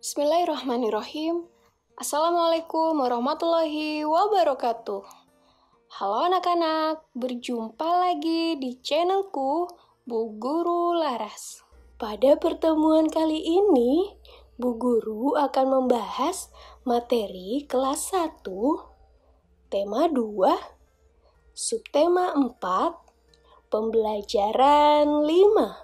Bismillahirrahmanirrahim. Assalamualaikum warahmatullahi wabarakatuh. Halo anak-anak, berjumpa lagi di channelku Bu Guru Laras. Pada pertemuan kali ini, Bu Guru akan membahas materi kelas 1, tema 2, subtema 4, pembelajaran 5.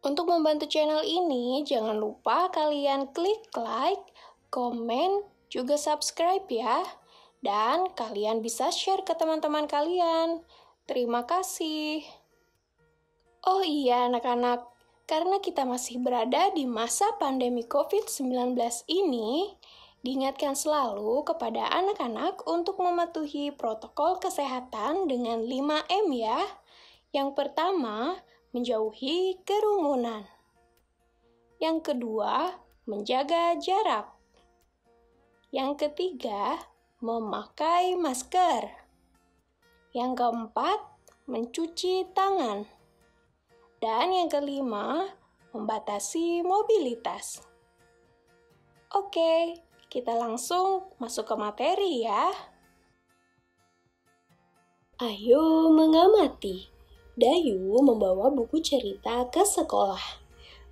Untuk membantu channel ini, jangan lupa kalian klik like, komen, juga subscribe ya. Dan kalian bisa share ke teman-teman kalian. Terima kasih. Oh iya anak-anak, karena kita masih berada di masa pandemi COVID-19 ini, diingatkan selalu kepada anak-anak untuk mematuhi protokol kesehatan dengan 5M ya. Yang pertama, menjauhi kerumunan. Yang kedua, menjaga jarak. Yang ketiga, memakai masker. Yang keempat, mencuci tangan. Dan yang kelima, membatasi mobilitas. Oke, kita langsung masuk ke materi ya. Ayo mengamati. Dayu membawa buku cerita ke sekolah.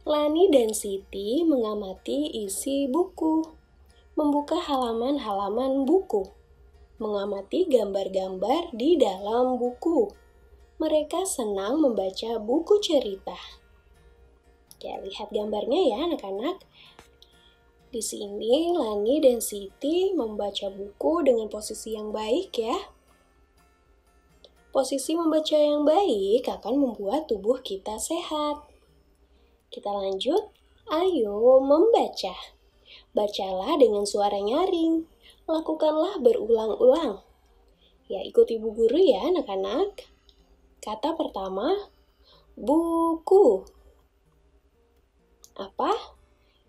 Lani dan Siti mengamati isi buku, membuka halaman-halaman buku, mengamati gambar-gambar di dalam buku. Mereka senang membaca buku cerita. Ya, lihat gambarnya ya anak-anak. Di sini Lani dan Siti membaca buku dengan posisi yang baik ya. Posisi membaca yang baik akan membuat tubuh kita sehat. Kita lanjut, ayo membaca. Bacalah dengan suara nyaring. Lakukanlah berulang-ulang. Ya, ikuti Bu Guru ya anak-anak. Kata pertama, buku. Apa?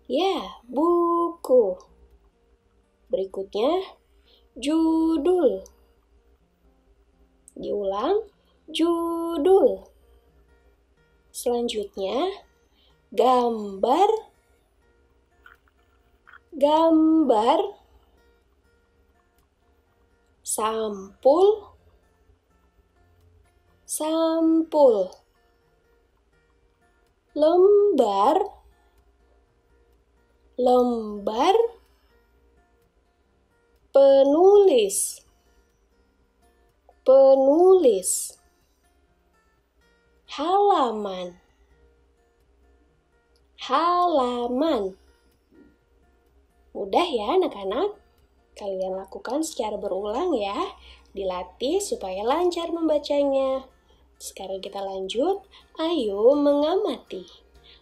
Ya, buku. Berikutnya, judul. Diulang, judul. Selanjutnya, gambar. Gambar. Sampul. Sampul. Lembar. Lembar. Penulis. Penulis. Halaman. Halaman. Mudah ya anak-anak? Kalian lakukan secara berulang ya. Dilatih supaya lancar membacanya. Sekarang kita lanjut. Ayo mengamati.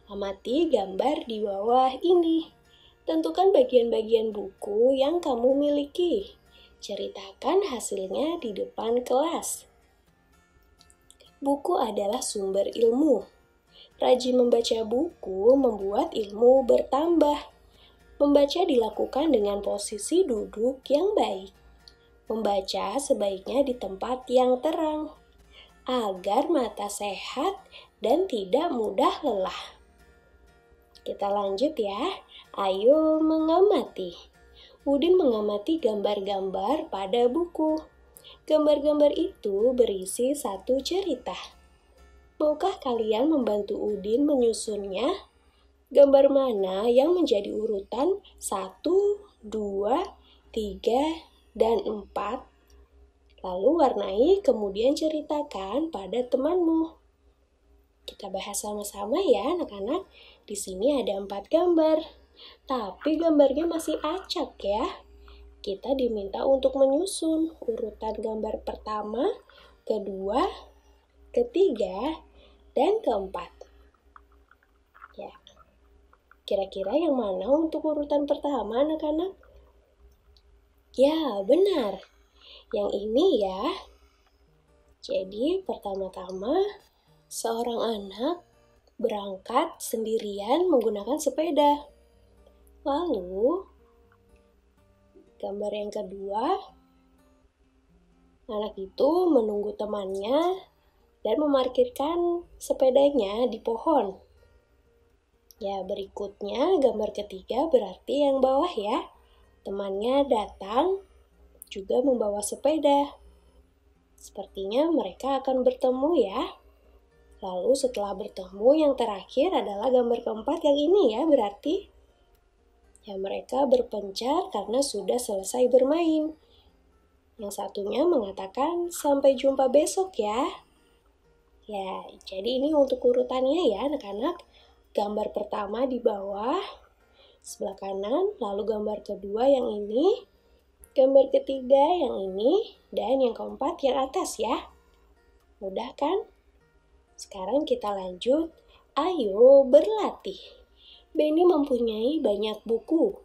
Amati gambar di bawah ini. Tentukan bagian-bagian buku yang kamu miliki. Ceritakan hasilnya di depan kelas. Buku adalah sumber ilmu. Rajin membaca buku membuat ilmu bertambah. Membaca dilakukan dengan posisi duduk yang baik. Membaca sebaiknya di tempat yang terang, agar mata sehat dan tidak mudah lelah. Kita lanjut ya. Ayo mengamati. Udin mengamati gambar-gambar pada buku. Gambar-gambar itu berisi satu cerita. Maukah kalian membantu Udin menyusunnya? Gambar mana yang menjadi urutan 1, 2, 3, dan 4? Lalu warnai kemudian ceritakan pada temanmu. Kita bahas sama-sama ya anak-anak. Di sini ada 4 gambar. Tapi gambarnya masih acak ya. Kita diminta untuk menyusun urutan gambar pertama, kedua, ketiga, dan keempat. Ya. Kira-kira yang mana untuk urutan pertama anak-anak? Ya, benar. Yang ini ya. Jadi pertama-tama seorang anak berangkat sendirian menggunakan sepeda. Lalu, gambar yang kedua, anak itu menunggu temannya dan memarkirkan sepedanya di pohon. Ya, berikutnya gambar ketiga berarti yang bawah ya. Temannya datang juga membawa sepeda. Sepertinya mereka akan bertemu ya. Lalu setelah bertemu yang terakhir adalah gambar keempat yang ini ya berarti. Ya, mereka berpencar karena sudah selesai bermain. Yang satunya mengatakan sampai jumpa besok ya. Ya, jadi ini untuk urutannya ya anak-anak. Gambar pertama di bawah, sebelah kanan, lalu gambar kedua yang ini, gambar ketiga yang ini, dan yang keempat yang atas ya. Mudah kan? Sekarang kita lanjut. Ayo berlatih. Benny mempunyai banyak buku.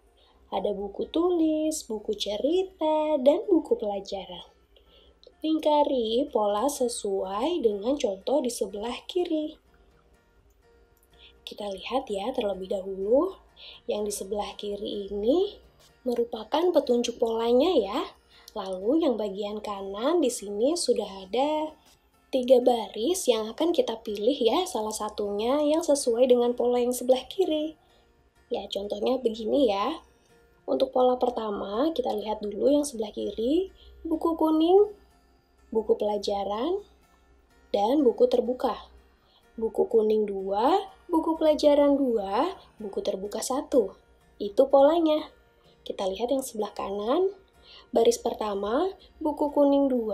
Ada buku tulis, buku cerita, dan buku pelajaran. Lingkari pola sesuai dengan contoh di sebelah kiri. Kita lihat ya terlebih dahulu, yang di sebelah kiri ini merupakan petunjuk polanya ya. Lalu yang bagian kanan di sini sudah ada 3 baris yang akan kita pilih ya, salah satunya yang sesuai dengan pola yang sebelah kiri. Ya, contohnya begini ya. Untuk pola pertama, kita lihat dulu yang sebelah kiri, buku kuning, buku pelajaran, dan buku terbuka. Buku kuning 2, buku pelajaran 2, buku terbuka 1. Itu polanya. Kita lihat yang sebelah kanan. Baris pertama, buku kuning 2,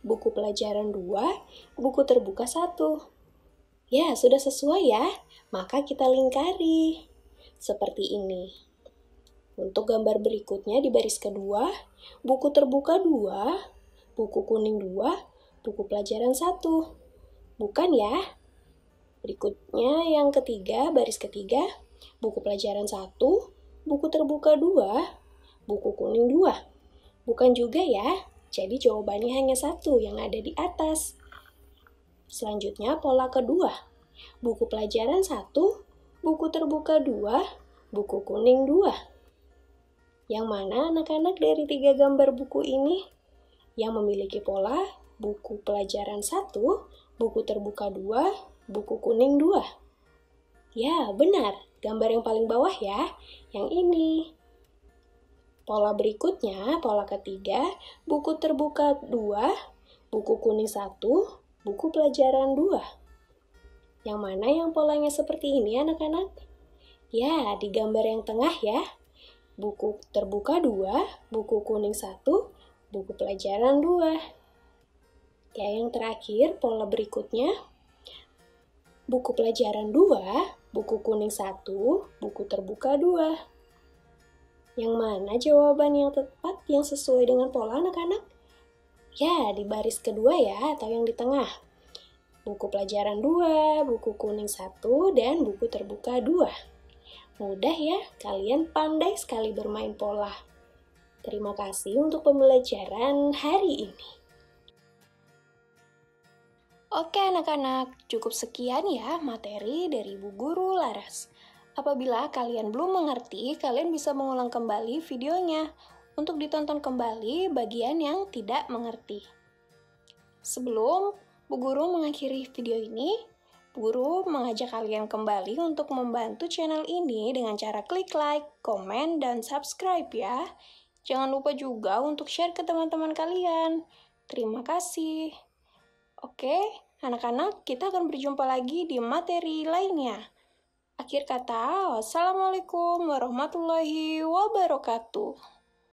buku pelajaran 2, buku terbuka 1. Ya, sudah sesuai ya. Maka kita lingkari. Seperti ini. Untuk gambar berikutnya di baris kedua, buku terbuka 2, buku kuning 2, buku pelajaran 1. Bukan ya? Berikutnya yang ketiga, baris ketiga, buku pelajaran 1, buku terbuka 2, buku kuning 2. Bukan juga ya, jadi jawabannya hanya 1 yang ada di atas. Selanjutnya pola kedua, buku pelajaran 1, buku terbuka 2, buku kuning 2. Yang mana anak-anak dari 3 gambar buku ini yang memiliki pola buku pelajaran 1, buku terbuka 2, buku kuning 2. Ya, benar. Gambar yang paling bawah ya, yang ini. Pola berikutnya, pola ketiga, buku terbuka 2, buku kuning 1, buku pelajaran 2. Yang mana yang polanya seperti ini anak-anak? Ya, di gambar yang tengah ya. Buku terbuka 2, buku kuning 1, buku pelajaran 2. Ya, yang terakhir, pola berikutnya, buku pelajaran 2, buku kuning 1, buku terbuka 2. Yang mana jawaban yang tepat yang sesuai dengan pola anak-anak? Ya, di baris kedua ya, atau yang di tengah. Buku pelajaran 2, buku kuning 1, dan buku terbuka 2. Mudah ya, kalian pandai sekali bermain pola. Terima kasih untuk pembelajaran hari ini. Oke anak-anak, cukup sekian ya materi dari Bu Guru Laras. Apabila kalian belum mengerti, kalian bisa mengulang kembali videonya untuk ditonton kembali bagian yang tidak mengerti. Sebelum Bu Guru mengakhiri video ini, Bu Guru mengajak kalian kembali untuk membantu channel ini dengan cara klik like, komen, dan subscribe ya. Jangan lupa juga untuk share ke teman-teman kalian. Terima kasih. Oke, anak-anak, kita akan berjumpa lagi di materi lainnya. Akhir kata, wassalamualaikum warahmatullahi wabarakatuh.